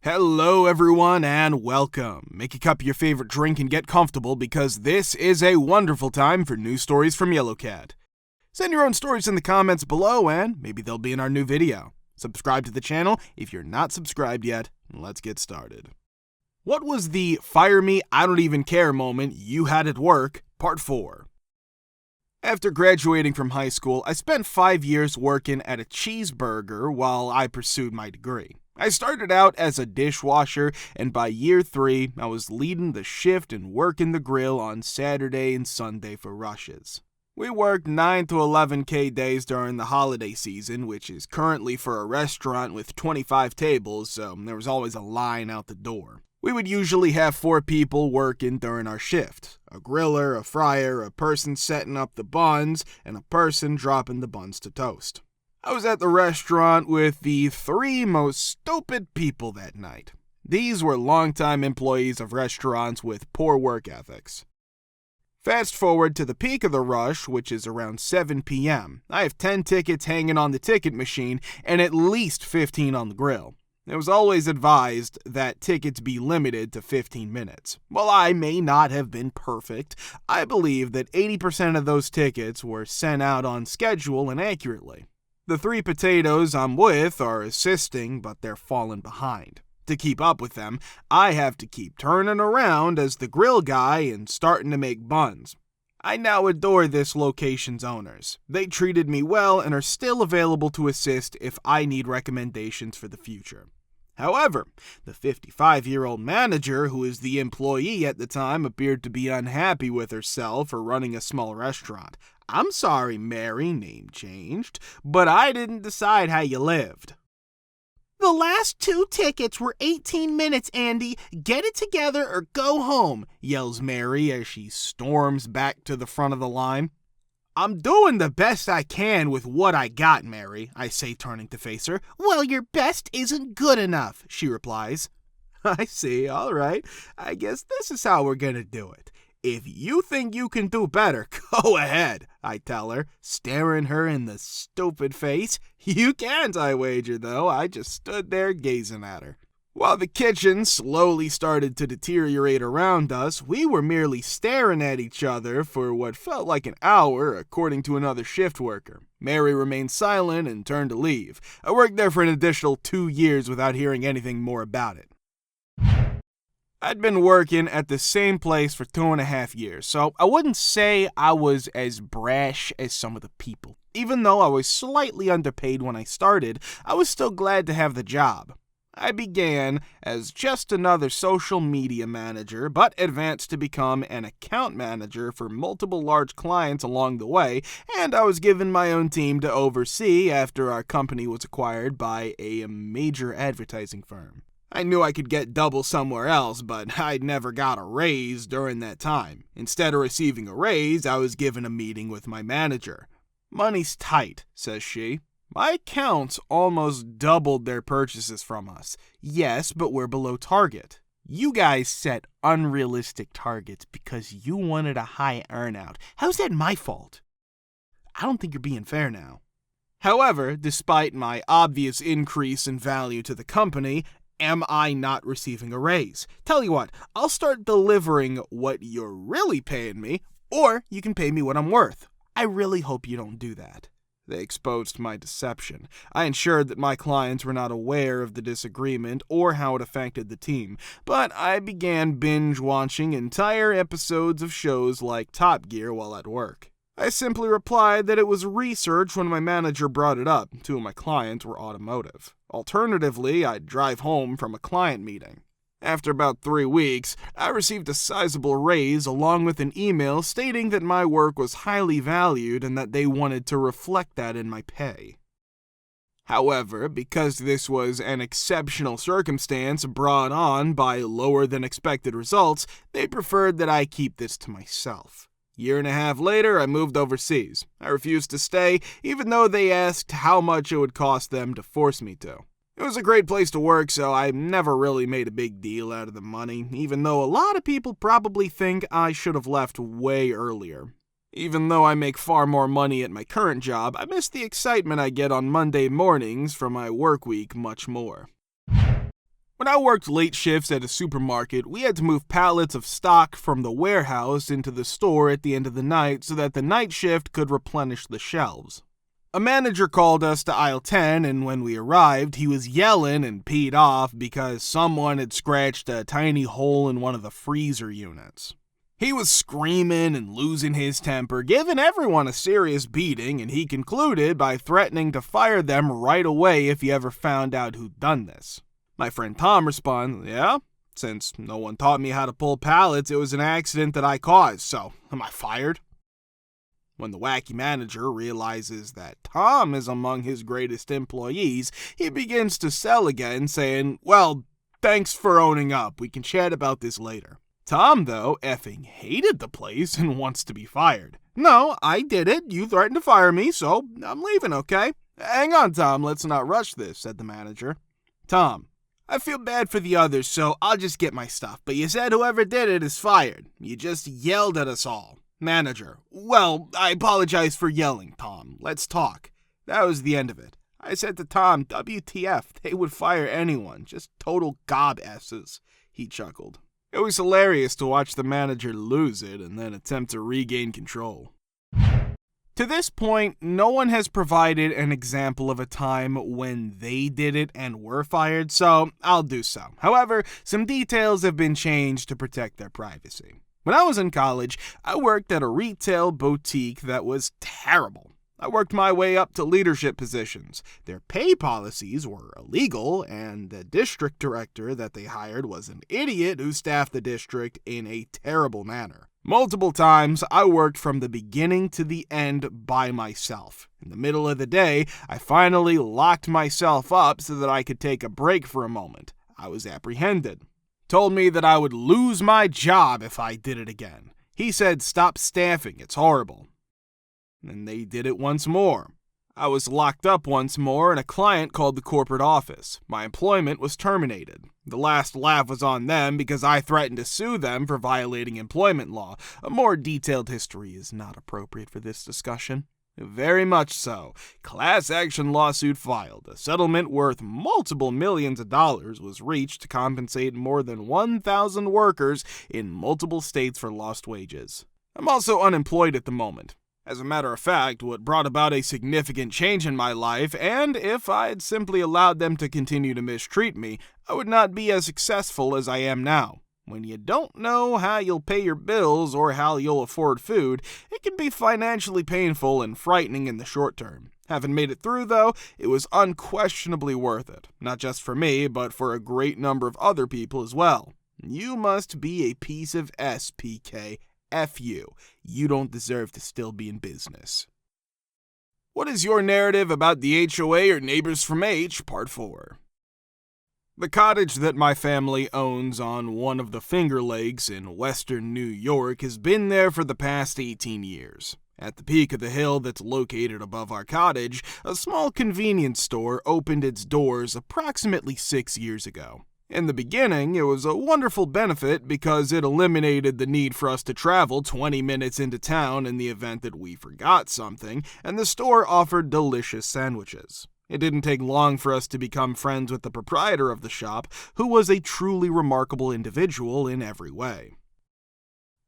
Hello everyone and welcome. Make a cup of your favorite drink and get comfortable because this is a wonderful time for news stories from Yellowcat. Send your own stories in the comments below and maybe they'll be in our new video. Subscribe to the channel if you're not subscribed yet. Let's get started. What was the fire me, I don't even care moment you had at work? Part 4. After graduating from high school, I spent 5 years working at a cheeseburger while I pursued my degree. I started out as a dishwasher, and by year 3, I was leading the shift and working the grill on Saturday and Sunday for rushes. We worked 9 to 11K days during the holiday season, which is currently for a restaurant with 25 tables, so there was always a line out the door. We would usually have 4 people working during our shift. A griller, a fryer, a person setting up the buns, and a person dropping the buns to toast. I was at the restaurant with the 3 most stupid people that night. These were longtime employees of restaurants with poor work ethics. Fast forward to the peak of the rush, which is around 7 p.m. I have 10 tickets hanging on the ticket machine and at least 15 on the grill. It was always advised that tickets be limited to 15 minutes. While I may not have been perfect, I believe that 80% of those tickets were sent out on schedule and accurately. The 3 potatoes I'm with are assisting, but they're falling behind. To keep up with them, I have to keep turning around as the grill guy and starting to make buns. I now adore this location's owners. They treated me well and are still available to assist if I need recommendations for the future. However, the 55-year-old manager, who is the employee at the time, appeared to be unhappy with herself for running a small restaurant. I'm sorry, Mary, name changed, but I didn't decide how you lived. The last 2 tickets were 18 minutes, Andy. Get it together or go home, yells Mary as she storms back to the front of the line. I'm doing the best I can with what I got, Mary, I say, turning to face her. Well, your best isn't good enough, she replies. I see, all right. I guess this is how we're gonna do it. If you think you can do better, go ahead, I tell her, staring her in the stupid face. You can't, I wager, though. I just stood there gazing at her. While the kitchen slowly started to deteriorate around us, we were merely staring at each other for what felt like an hour, according to another shift worker. Mary remained silent and turned to leave. I worked there for an additional 2 years without hearing anything more about it. I'd been working at the same place for 2.5 years, so I wouldn't say I was as brash as some of the people. Even though I was slightly underpaid when I started, I was still glad to have the job. I began as just another social media manager, but advanced to become an account manager for multiple large clients along the way, and I was given my own team to oversee after our company was acquired by a major advertising firm. I knew I could get double somewhere else, but I'd never got a raise during that time. Instead of receiving a raise, I was given a meeting with my manager. Money's tight, says she. My accounts almost doubled their purchases from us. Yes, but we're below target. You guys set unrealistic targets because you wanted a high earnout. How's that my fault? I don't think you're being fair now. However, despite my obvious increase in value to the company, am I not receiving a raise? Tell you what, I'll start delivering what you're really paying me, or you can pay me what I'm worth. I really hope you don't do that. They exposed my deception. I ensured that my clients were not aware of the disagreement or how it affected the team, but I began binge-watching entire episodes of shows like Top Gear while at work. I simply replied that it was research when my manager brought it up. 2 of my clients were automotive. Alternatively, I'd drive home from a client meeting. After about 3 weeks, I received a sizable raise along with an email stating that my work was highly valued and that they wanted to reflect that in my pay. However, because this was an exceptional circumstance brought on by lower than expected results, they preferred that I keep this to myself. 1.5 years later, I moved overseas. I refused to stay, even though they asked how much it would cost them to force me to. It was a great place to work, so I never really made a big deal out of the money, even though a lot of people probably think I should have left way earlier. Even though I make far more money at my current job, I miss the excitement I get on Monday mornings from my work week much more. When I worked late shifts at a supermarket, we had to move pallets of stock from the warehouse into the store at the end of the night so that the night shift could replenish the shelves. A manager called us to aisle 10, and when we arrived, he was yelling and peed off because someone had scratched a tiny hole in one of the freezer units. He was screaming and losing his temper, giving everyone a serious beating, and he concluded by threatening to fire them right away if he ever found out who'd done this. My friend Tom responded, "Yeah, since no one taught me how to pull pallets, it was an accident that I caused, so am I fired?" When the wacky manager realizes that Tom is among his greatest employees, he begins to sell again, saying, "Well, thanks for owning up. We can chat about this later." Tom, though, effing hated the place and wants to be fired. "No, I did it. You threatened to fire me, so I'm leaving, okay?" "Hang on, Tom. Let's not rush this," said the manager. "Tom, I feel bad for the others, so I'll just get my stuff. But you said whoever did it is fired. You just yelled at us all." Manager, "Well, I apologize for yelling, Tom. Let's talk." That was the end of it. I said to Tom, "WTF, they would fire anyone. Just total gob S's." He chuckled. It was hilarious to watch the manager lose it and then attempt to regain control. To this point, no one has provided an example of a time when they did it and were fired, so I'll do so. However, some details have been changed to protect their privacy. When I was in college, I worked at a retail boutique that was terrible. I worked my way up to leadership positions. Their pay policies were illegal, and the district director that they hired was an idiot who staffed the district in a terrible manner. Multiple times, I worked from the beginning to the end by myself. In the middle of the day, I finally locked myself up so that I could take a break for a moment. I was apprehended. Told me that I would lose my job if I did it again. He said, "Stop staffing, it's horrible." And they did it once more. I was locked up once more, and a client called the corporate office. My employment was terminated. The last laugh was on them because I threatened to sue them for violating employment law. A more detailed history is not appropriate for this discussion. Very much so. Class action lawsuit filed. A settlement worth multiple millions of dollars was reached to compensate more than 1,000 workers in multiple states for lost wages. I'm also unemployed at the moment. As a matter of fact, what brought about a significant change in my life, and if I had simply allowed them to continue to mistreat me, I would not be as successful as I am now. When you don't know how you'll pay your bills or how you'll afford food, it can be financially painful and frightening in the short term. Having made it through, though, it was unquestionably worth it. Not just for me, but for a great number of other people as well. You must be a piece of SPK. F you. You don't deserve to still be in business. What is your narrative about the HOA or Neighbors from H, Part 4? The cottage that my family owns on one of the Finger Lakes in western New York has been there for the past 18 years. At the peak of the hill that's located above our cottage, a small convenience store opened its doors approximately 6 years ago. In the beginning, it was a wonderful benefit because it eliminated the need for us to travel 20 minutes into town in the event that we forgot something, and the store offered delicious sandwiches. It didn't take long for us to become friends with the proprietor of the shop, who was a truly remarkable individual in every way.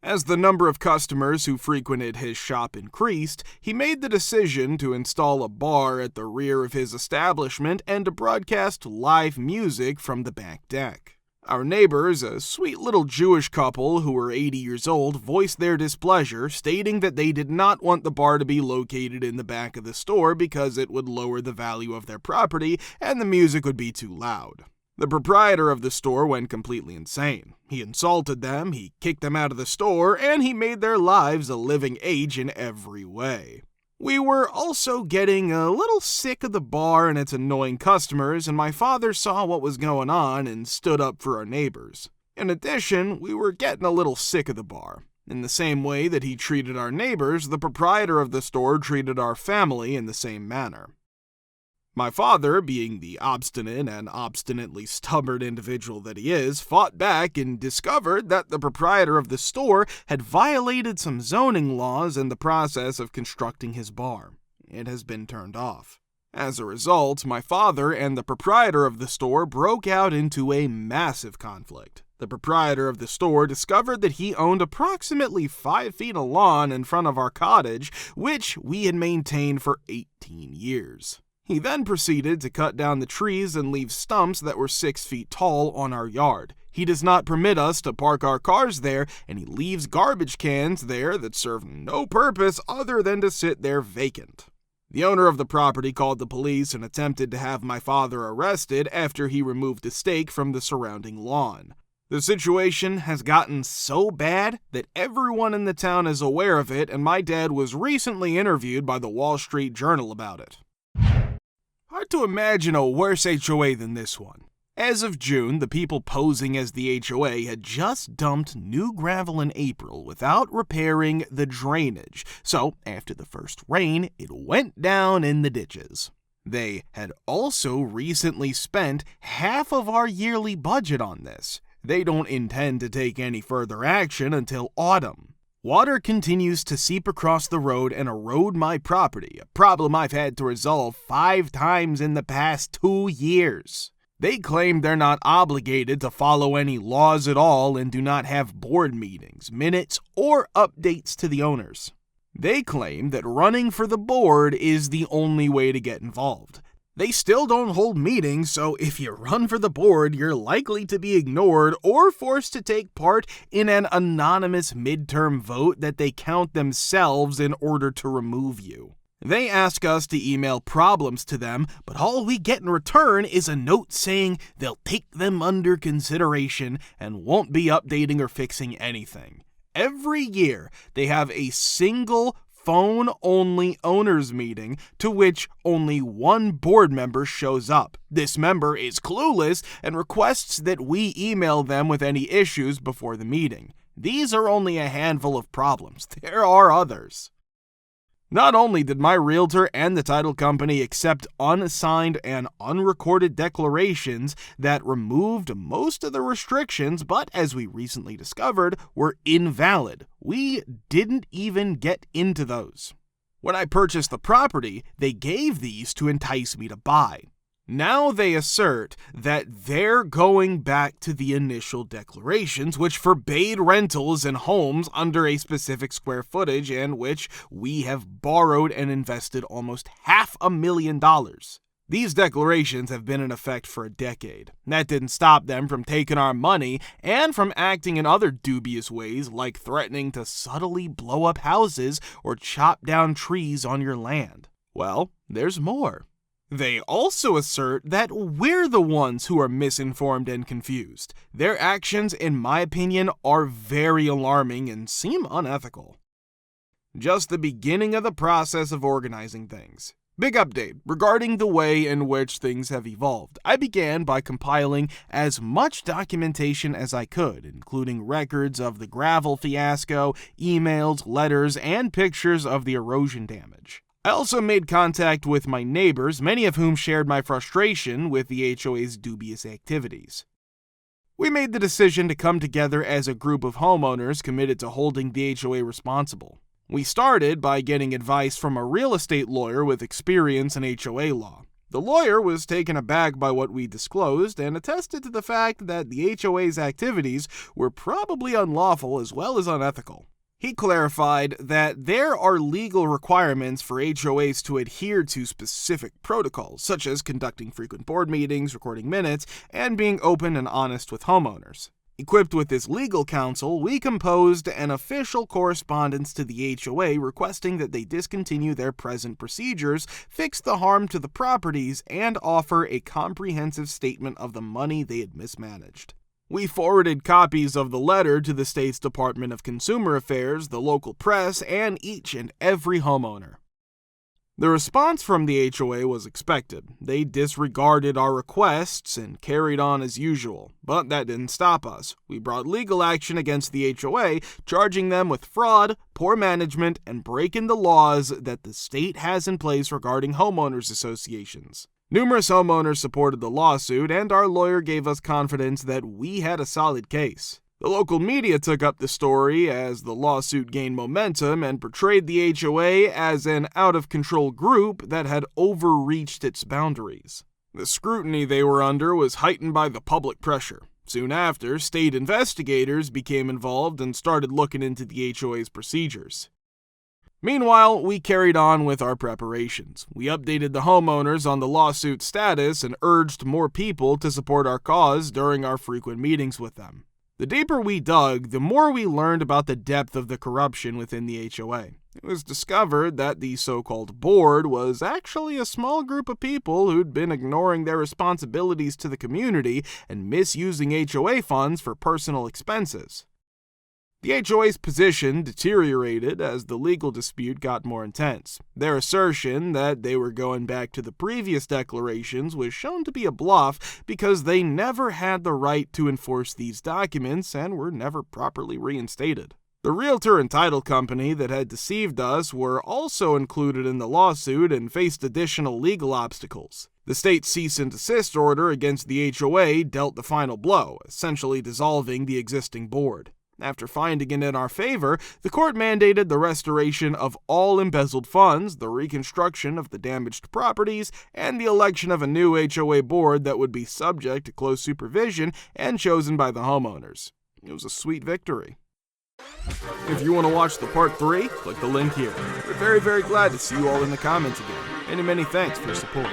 As the number of customers who frequented his shop increased, he made the decision to install a bar at the rear of his establishment and to broadcast live music from the back deck. Our neighbors, a sweet little Jewish couple who were 80 years old, voiced their displeasure, stating that they did not want the bar to be located in the back of the store because it would lower the value of their property and the music would be too loud. The proprietor of the store went completely insane. He insulted them, he kicked them out of the store, and he made their lives a living age in every way. We were also getting a little sick of the bar and its annoying customers, and my father saw what was going on and stood up for our neighbors. In addition, we were getting a little sick of the bar. In the same way that he treated our neighbors, the proprietor of the store treated our family in the same manner. My father, being the obstinate and obstinately stubborn individual that he is, fought back and discovered that the proprietor of the store had violated some zoning laws in the process of constructing his bar. It has been turned off. As a result, my father and the proprietor of the store broke out into a massive conflict. The proprietor of the store discovered that he owned approximately 5 feet of lawn in front of our cottage, which we had maintained for 18 years. He then proceeded to cut down the trees and leave stumps that were 6 feet tall on our yard. He does not permit us to park our cars there, and he leaves garbage cans there that serve no purpose other than to sit there vacant. The owner of the property called the police and attempted to have my father arrested after he removed a stake from the surrounding lawn. The situation has gotten so bad that everyone in the town is aware of it, and my dad was recently interviewed by the Wall Street Journal about it. Hard to imagine a worse HOA than this one. As of June, the people posing as the HOA had just dumped new gravel in April without repairing the drainage, so after the first rain, it went down in the ditches. They had also recently spent half of our yearly budget on this. They don't intend to take any further action until autumn. Water continues to seep across the road and erode my property, a problem I've had to resolve 5 times in the past 2 years. They claim they're not obligated to follow any laws at all and do not have board meetings, minutes, or updates to the owners. They claim that running for the board is the only way to get involved. They still don't hold meetings, so if you run for the board, you're likely to be ignored or forced to take part in an anonymous midterm vote that they count themselves in order to remove you. They ask us to email problems to them, but all we get in return is a note saying they'll take them under consideration and won't be updating or fixing anything. Every year, they have a single phone-only owners meeting to which only one board member shows up. This member is clueless and requests that we email them with any issues before the meeting. These are only a handful of problems. There are others. Not only did my realtor and the title company accept unsigned and unrecorded declarations that removed most of the restrictions, but as we recently discovered, were invalid. We didn't even get into those. When I purchased the property, they gave these to entice me to buy. Now they assert that they're going back to the initial declarations, which forbade rentals in homes under a specific square footage and which we have borrowed and invested almost $500,000. These declarations have been in effect for a decade. That didn't stop them from taking our money and from acting in other dubious ways, like threatening to subtly blow up houses or chop down trees on your land. Well, there's more. They also assert that we're the ones who are misinformed and confused. Their actions, in my opinion, are very alarming and seem unethical. Just the beginning of the process of organizing things. Big update regarding the way in which things have evolved. I began by compiling as much documentation as I could, including records of the gravel fiasco, emails, letters, and pictures of the erosion damage. I also made contact with my neighbors, many of whom shared my frustration with the HOA's dubious activities. We made the decision to come together as a group of homeowners committed to holding the HOA responsible. We started by getting advice from a real estate lawyer with experience in HOA law. The lawyer was taken aback by what we disclosed and attested to the fact that the HOA's activities were probably unlawful as well as unethical. He clarified that there are legal requirements for HOAs to adhere to specific protocols, such as conducting frequent board meetings, recording minutes, and being open and honest with homeowners. Equipped with this legal counsel, we composed an official correspondence to the HOA requesting that they discontinue their present procedures, fix the harm to the properties, and offer a comprehensive statement of the money they had mismanaged. We forwarded copies of the letter to the state's Department of Consumer Affairs, the local press, and each and every homeowner. The response from the HOA was expected. They disregarded our requests and carried on as usual, but that didn't stop us. We brought legal action against the HOA, charging them with fraud, poor management, and breaking the laws that the state has in place regarding homeowners associations. Numerous homeowners supported the lawsuit, and our lawyer gave us confidence that we had a solid case. The local media took up the story as the lawsuit gained momentum and portrayed the HOA as an out-of-control group that had overreached its boundaries. The scrutiny they were under was heightened by the public pressure. Soon after, state investigators became involved and started looking into the HOA's procedures. Meanwhile, we carried on with our preparations. We updated the homeowners on the lawsuit status and urged more people to support our cause during our frequent meetings with them. The deeper we dug, the more we learned about the depth of the corruption within the HOA. It was discovered that the so-called board was actually a small group of people who'd been ignoring their responsibilities to the community and misusing HOA funds for personal expenses. The HOA's position deteriorated as the legal dispute got more intense. Their assertion that they were going back to the previous declarations was shown to be a bluff because they never had the right to enforce these documents and were never properly reinstated. The realtor and title company that had deceived us were also included in the lawsuit and faced additional legal obstacles. The state's cease and desist order against the HOA dealt the final blow, essentially dissolving the existing board. After finding it in our favor, the court mandated the restoration of all embezzled funds, the reconstruction of the damaged properties, and the election of a new HOA board that would be subject to close supervision and chosen by the homeowners. It was a sweet victory. If you want to watch the part 3, click the link here. We're very, very glad to see you all in the comments again. Many thanks for your support.